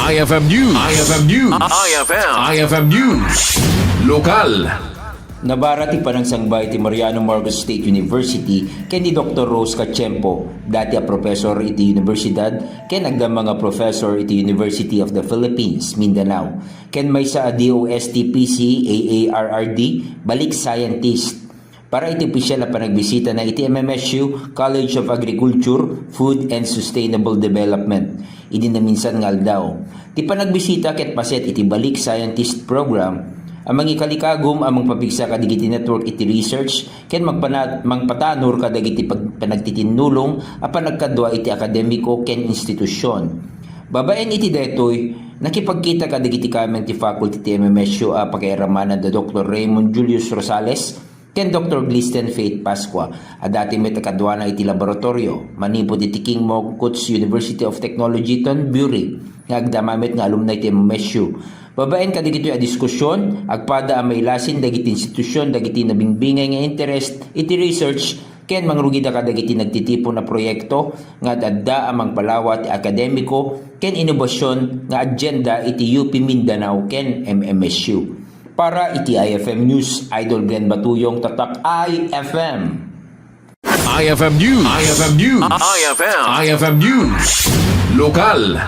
IFM News. IFM News. IFM News. Lokal. Nabarati pa ng sangbay ti Mariano Marcos State University ken ni Dr. Rose Cachempo, dati a professor iti Universidad ken agdang mga professor iti University of the Philippines, Mindanao. Ken may sa DOST-PC AARRD balik scientist. Para iti opisyal na panagbisita na iti MMSU College of Agriculture, Food and Sustainable Development. Idi na minsan ngal daw. Ti panagbisita ket paset iti balik scientist program. Amang ikalikagum amang pabigsa kadigiti network iti research ken mangpatanor kadagiti panagtitinulong apan nagkadwa iti akademiko ken institusyon. Babaen iti detoy nakipagkita kadigiti kamen ti faculty ti MMSU a pakairamanan da Dr. Raymond Julius Rosales ken Dr. Glisten Faith Pasqua a dati met akadwa na iti laboratorio manipod iti King Mongkut's University of Technology Tonbury nga agdamamit nga alumni ti MMSU. Babaen kadigito a diskusyon agpada a may lasin dagiti institusyon dagiti nabingbingay nga interest iti research ken mangrugida kadagiti nagtitipon na proyekto nga adda amang palawa ti akademiko ken inobasyon nga agenda iti UP Mindanao ken MMSU. Para iti IFM News, Idol Glenn Batuyong, Tatak IFM. IFM News. IFM News. IFM News. Lokal.